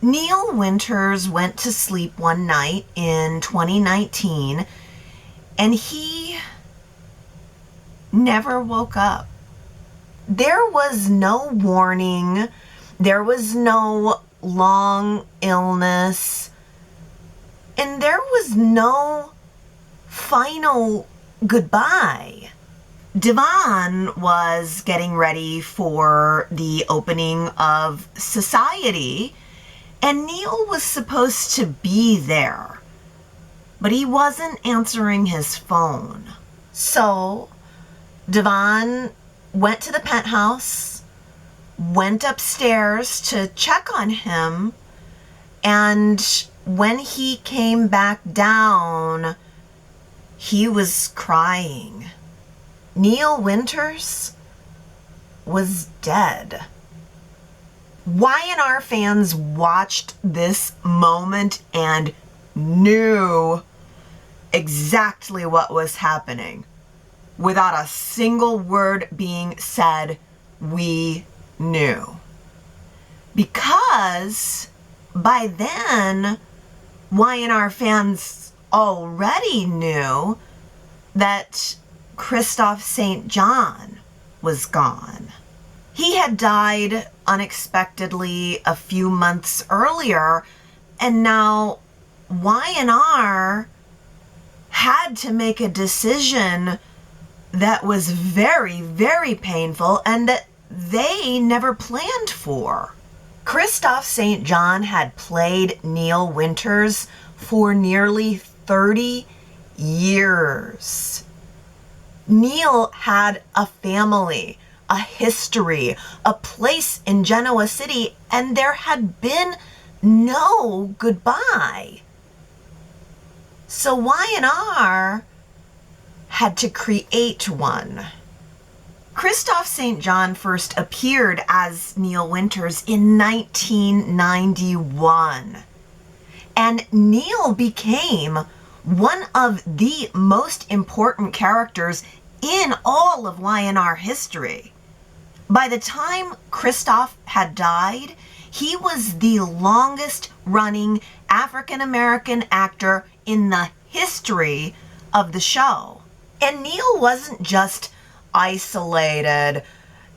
Neil Winters went to sleep one night in 2019 and he never woke up. There was no warning. There was no long illness. And there was no final goodbye. Devon was getting ready for the opening of Society, and Neil was supposed to be there, but he wasn't answering his phone. So Devon went to the Penthouse, went upstairs to check on him, and when he came back down, he was crying. Neil Winters was dead. Y&R fans watched this moment and knew exactly what was happening. Without a single word being said, we knew. Because by then, Y&R fans already knew that Kristoff St. was gone. He had died unexpectedly a few months earlier, and now Y&R had to make a decision that was very, very painful and that they never planned for. Kristoff St. had played Neil Winters for nearly 30 years. Neil had a family, a history, a place in Genoa City, and there had been no goodbye. So Y&R had to create one. Kristoff St. first appeared as Neil Winters in 1991. And Neil became one of the most important characters in all of Y&R history. By the time Kristoff had died, he was the longest running African American actor in the history of the show. And Neil wasn't just isolated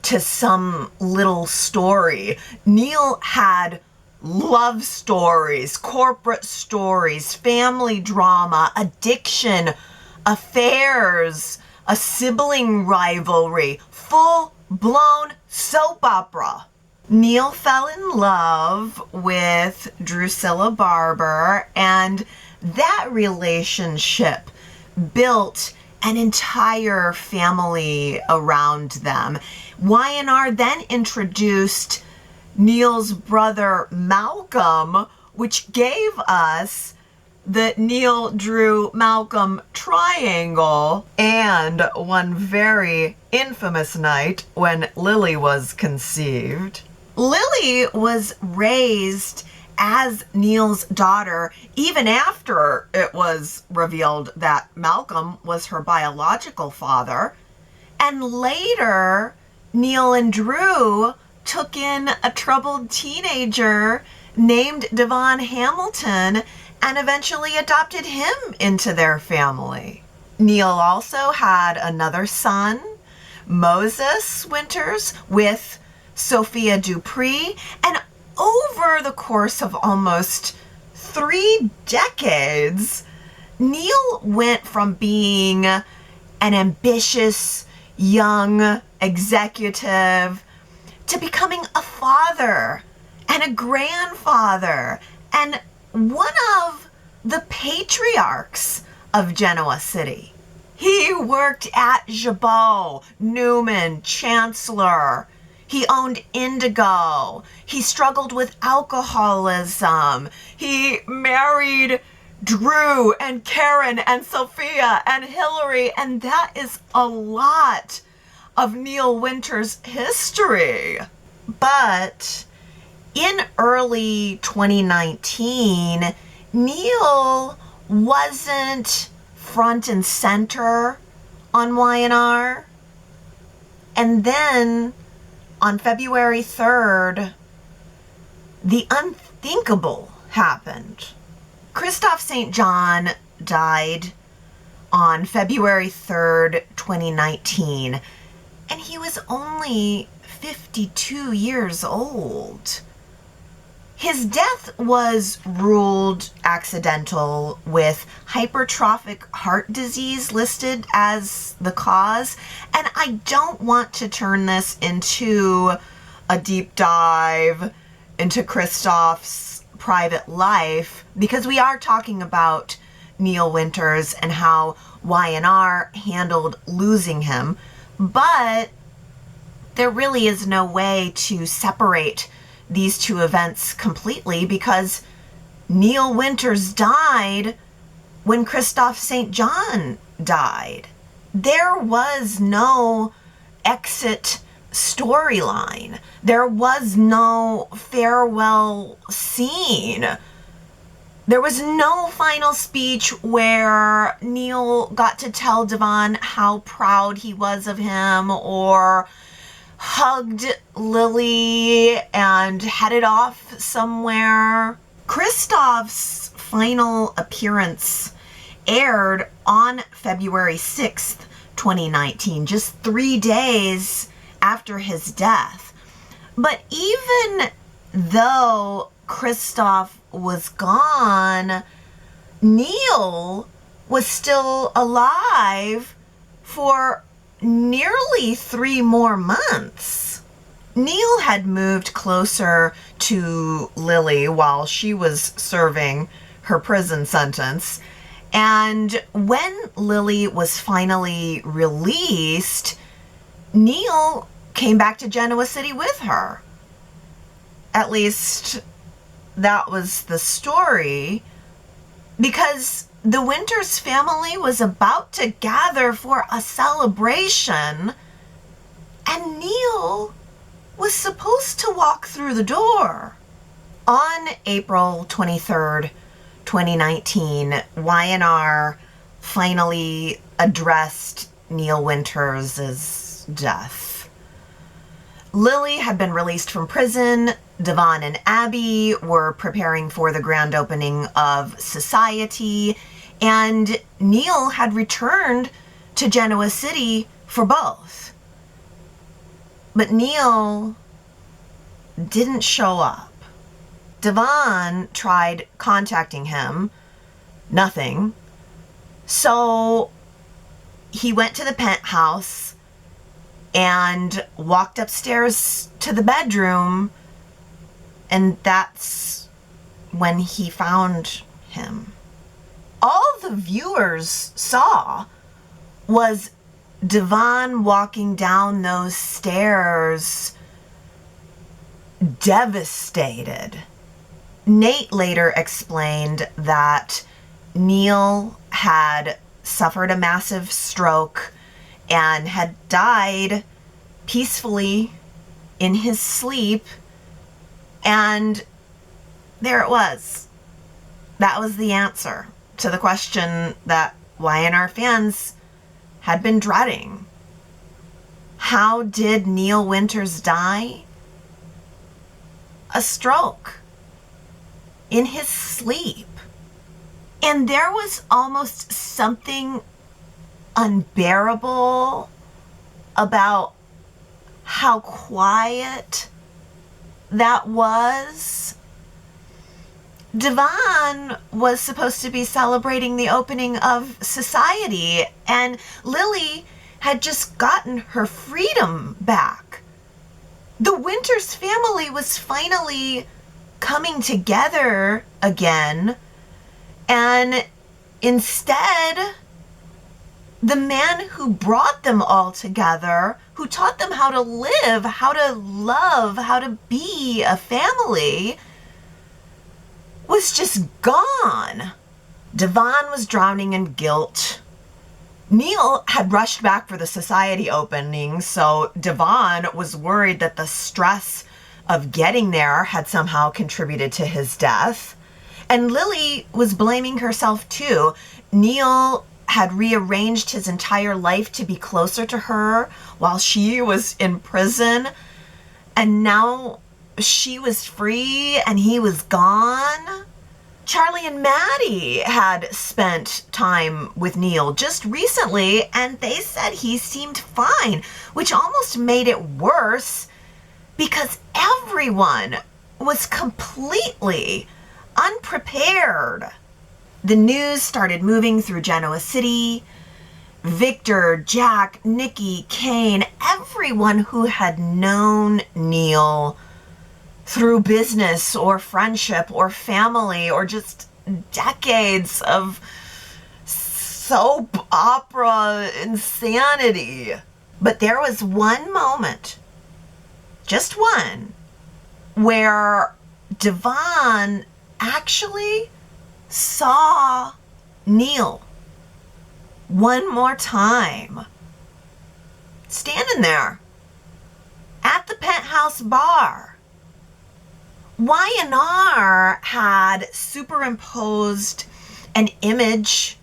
to some little story. Neil had love stories, corporate stories, family drama, addiction, affairs, a sibling rivalry, full-blown soap opera. Neil fell in love with Drucilla Barber, and that relationship built an entire family around them. Y&R then introduced Neil's brother Malcolm, which gave us the Neil Drew Malcolm triangle, and one very infamous night when Lily was conceived. Lily was raised as Neil's daughter even after it was revealed that Malcolm was her biological father. And later, Neil and Drew took in a troubled teenager named Devon Hamilton and eventually adopted him into their family. Neil also had another son, Moses Winters, with Sophia Dupree, and over the course of almost 3 decades, Neil went from being an ambitious young executive to becoming a father and a grandfather and one of the patriarchs of Genoa City. He worked at Jabot, Newman, Chancellor. He owned Indigo. He struggled with alcoholism. He married Drew and Karen and Sophia and Hillary, and that is a lot of Neil Winters' history. But in early 2019, Neil wasn't front and center on Y&R. And then on February 3rd, the unthinkable happened. Kristoff St. John died on February 3rd, 2019, and he was only 52 years old. His death was ruled accidental, with hypertrophic heart disease listed as the cause. And I don't want to turn this into a deep dive into Kristoff's private life, because we are talking about Neil Winters and how Y&R handled losing him. But there really is no way to separate these two events completely, because Neil Winters died when Kristoff St. John died. There was no exit storyline. There was no farewell scene. There was no final speech where Neil got to tell Devon how proud he was of him, or hugged Lily and headed off somewhere. Kristoff's final appearance aired on February 6th, 2019, just 3 days after his death. But even though Kristoff was gone, Neil was still alive for nearly 3 more months. Neil had moved closer to Lily while she was serving her prison sentence. And when Lily was finally released, Neil came back to Genoa City with her. At least that was the story, because the Winters family was about to gather for a celebration, and Neil was supposed to walk through the door. On April 23rd, 2019, Y&R finally addressed Neil Winters' death. Lily had been released from prison. Devon and Abby were preparing for the grand opening of Society, and Neil had returned to Genoa City for both. But Neil didn't show up. Devon tried contacting him. Nothing. So he went to the penthouse and walked upstairs to the bedroom, and that's when he found him. All the viewers saw was Devon walking down those stairs, devastated. Nate later explained that Neil had suffered a massive stroke and had died peacefully in his sleep. And there it was. That was the answer to the question that Y&R fans had been dreading. How did Neil Winters die? A stroke. In his sleep. And there was almost something unbearable about how quiet that was. Devon was supposed to be celebrating the opening of Society, and Lily had just gotten her freedom back. The Winters family was finally coming together again, and instead, the man who brought them all together, who taught them how to live, how to love, how to be a family, was just gone. Devon was drowning in guilt. Neil had rushed back for the Society opening, so Devon was worried that the stress of getting there had somehow contributed to his death. And Lily was blaming herself too. Neil had rearranged his entire life to be closer to her while she was in prison, and now she was free and he was gone. Charlie and Maddie had spent time with Neil just recently, and they said he seemed fine, which almost made it worse because everyone was completely unprepared. The news started moving through Genoa City. Victor, Jack, Nikki, Kane, everyone who had known Neil through business or friendship or family or just decades of soap opera insanity. But there was one moment, just one, where Devon actually saw Neil one more time, standing there at the Penthouse bar. Y&R had superimposed an image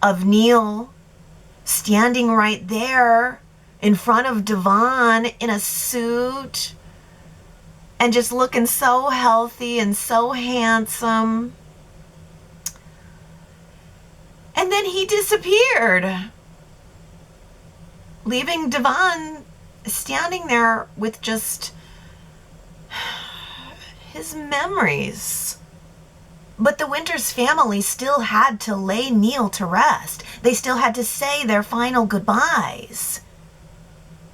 of Neil standing right there in front of Devon in a suit and just looking so healthy and so handsome. And then he disappeared, leaving Devon standing there with just his memories. But the Winters family still had to lay Neil to rest. They still had to say their final goodbyes.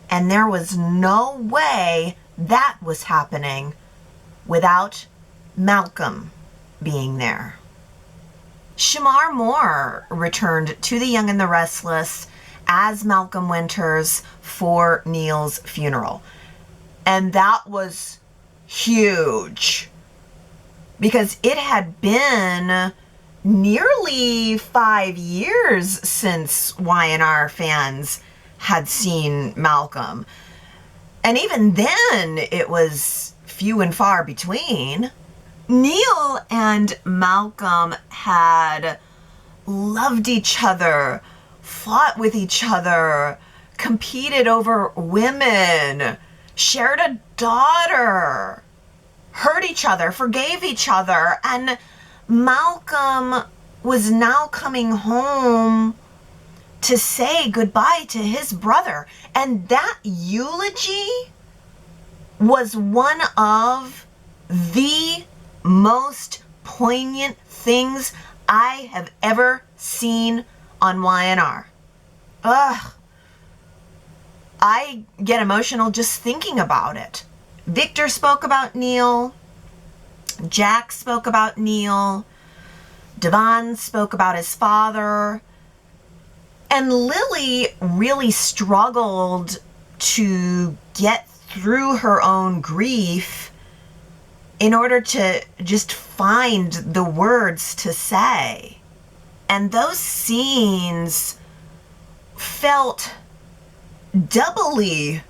And there was no way that was happening without Malcolm being there. Shemar Moore returned to The Young and the Restless as Malcolm Winters for Neil's funeral. And that was huge because it had been nearly 5 years since Y&R fans had seen Malcolm. And even then, it was few and far between. Neil and Malcolm had loved each other, fought with each other, competed over women, shared a daughter, hurt each other, forgave each other, and Malcolm was now coming home to say goodbye to his brother. And that eulogy was one of the most poignant things I have ever seen on Y&R. Ugh. I get emotional just thinking about it. Victor spoke about Neil. Jack spoke about Neil. Devon spoke about his father. And Lily really struggled to get through her own grief in order to just find the words to say. And those scenes felt doubly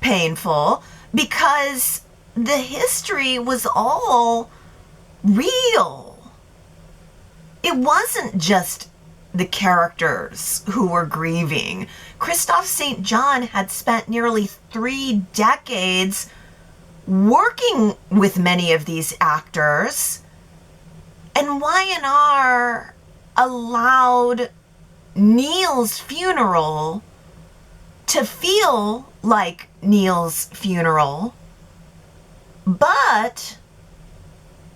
painful because the history was all real. It wasn't just the characters who were grieving. Kristoff St. John had spent nearly 3 decades working with many of these actors, and Y&R allowed Neil's funeral to feel like Neil's funeral. But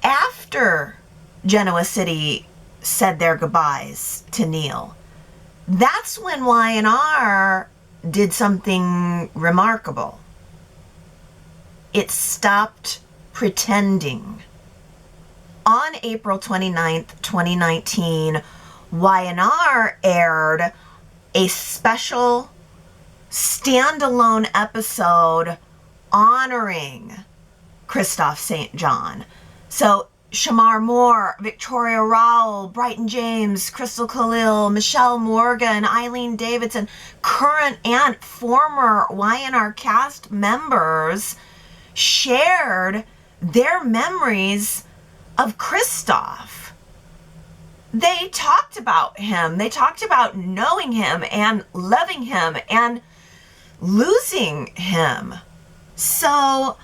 after Genoa City said their goodbyes to Neil, that's when Y&R did something remarkable. It stopped pretending. On April 29th, 2019, Y&R aired a special standalone episode honoring Kristoff St. John. So Shemar Moore, Victoria Rowell, Bryton James, Khalil, Michelle Morgan, Eileen Davidson, current and former Y&R cast members shared their memories of Kristoff. They talked about him. They talked about knowing him and loving him and losing him. So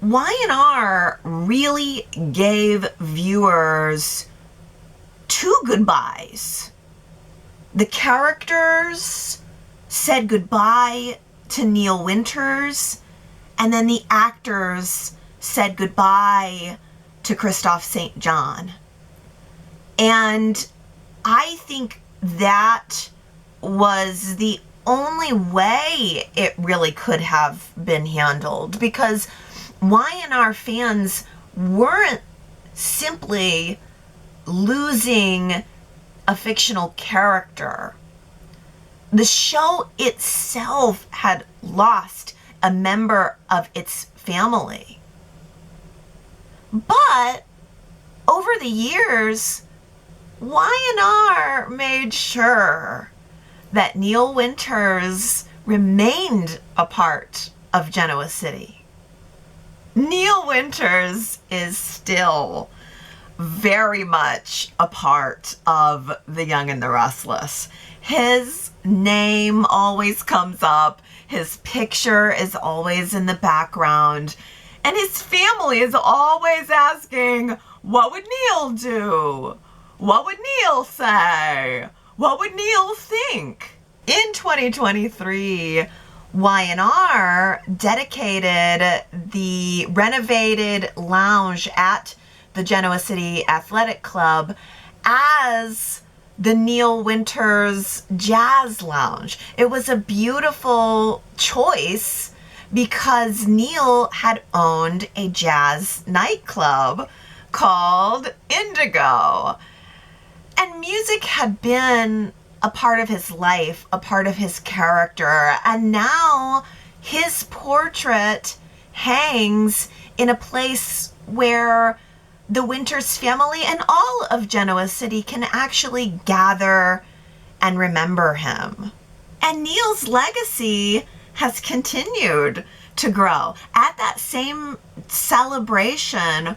Y&R really gave viewers two goodbyes. The characters said goodbye to Neil Winters, and then the actors said goodbye to Kristoff St. John. And I think that was the only way it really could have been handled, because Y&R fans weren't simply losing a fictional character. The show itself had lost a member of its family. But over the years, Y&R made sure that Neil Winters remained a part of Genoa City. Neil Winters is still very much a part of The Young and the Restless. His name always comes up. His picture is always in the background. And his family is always asking, what would Neil do? What would Neil say? What would Neil think? In 2023, Y&R dedicated the renovated lounge at the Genoa City Athletic Club as the Neil Winters Jazz Lounge. It was a beautiful choice because Neil had owned a jazz nightclub called Indigo. And music had been a part of his life, a part of his character, and now his portrait hangs in a place where the Winters family and all of Genoa City can actually gather and remember him. And Neil's legacy has continued to grow. At that same celebration,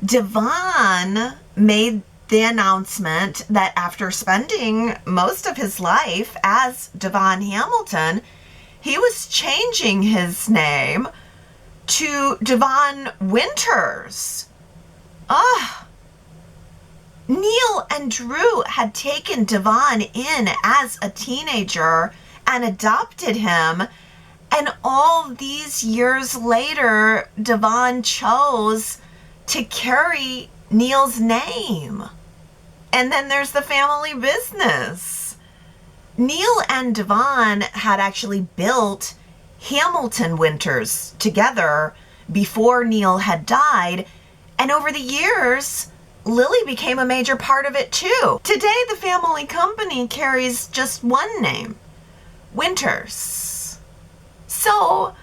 Devon made the announcement that after spending most of his life as Devon Hamilton, he was changing his name to Devon Winters. Neil and Drew had taken Devon in as a teenager and adopted him, and all these years later, Devon chose to carry Neil's name. And then there's the family business. Neil and Devon had actually built Hamilton Winters together before Neil had died, and over the years, Lily became a major part of it too. Today, the family company carries just one name, Winters. So,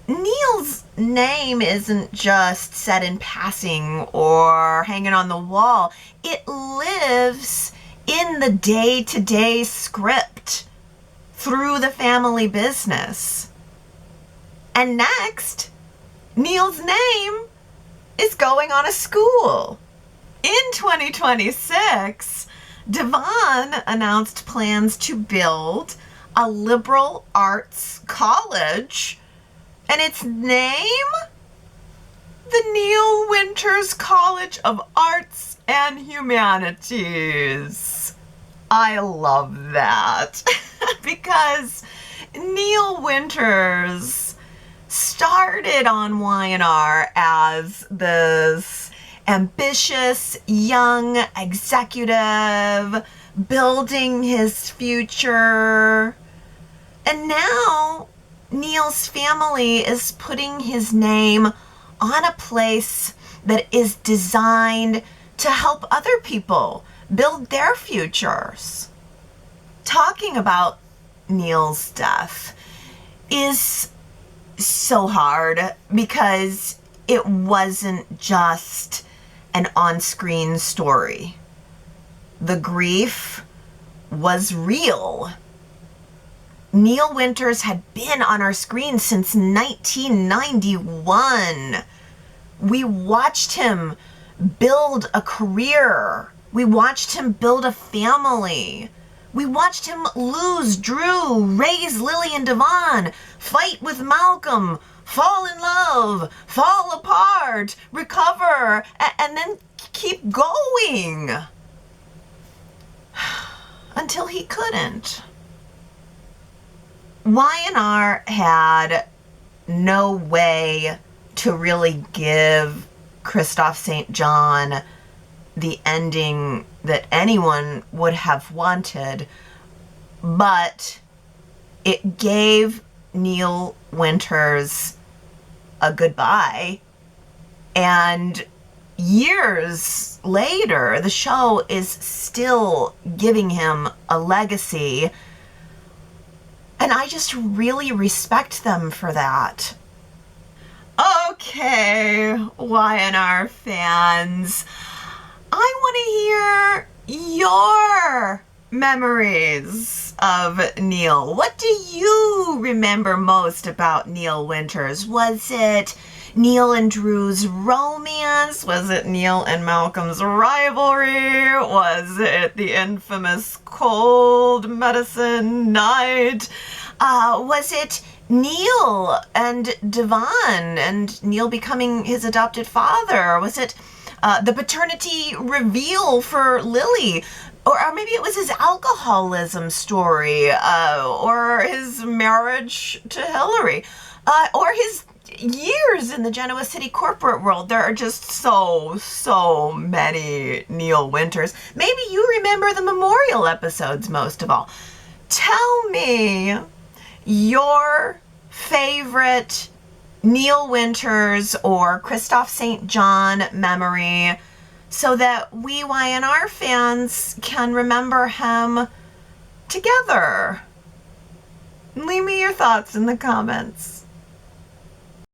Neil's name isn't just said in passing or hanging on the wall. It lives in the day-to-day script through the family business. And next, Neil's name is going on a school. In 2026, Devon announced plans to build a liberal arts college, and its name? The Neil Winters College of Arts and Humanities. I love that because Neil Winters started on Y&R as this ambitious young executive building his future. And now Neil's family is putting his name on a place that is designed to help other people build their futures. Talking about Neil's death is so hard because it wasn't just an on-screen story. The grief was real. Neil Winters had been on our screen since 1991. We watched him build a career. We watched him build a family. We watched him lose Drew, raise Lily and Devon, fight with Malcolm, fall in love, fall apart, recover, and then keep going. Until he couldn't. Y&R had no way to really give Kristoff St. John the ending that anyone would have wanted, but it gave Neil Winters a goodbye. And years later, the show is still giving him a legacy. And I just really respect them for that. Okay, Y&R fans, I want to hear your memories of Neil. What do you remember most about Neil Winters? Was it Neil and Drew's romance? Was it Neil and Malcolm's rivalry? Was it the infamous cold medicine night? Was it Neil and Devon and Neil becoming his adopted father? Was it the paternity reveal for Lily? Or maybe it was his alcoholism story, or his marriage to Hillary, or his years in the Genoa City corporate world. There are just so many Neil Winters. Maybe you remember the memorial episodes most of all. Tell me your favorite Neil Winters or Kristoff St. John memory, so that we Y&R fans can remember him together. Leave me your thoughts in the comments.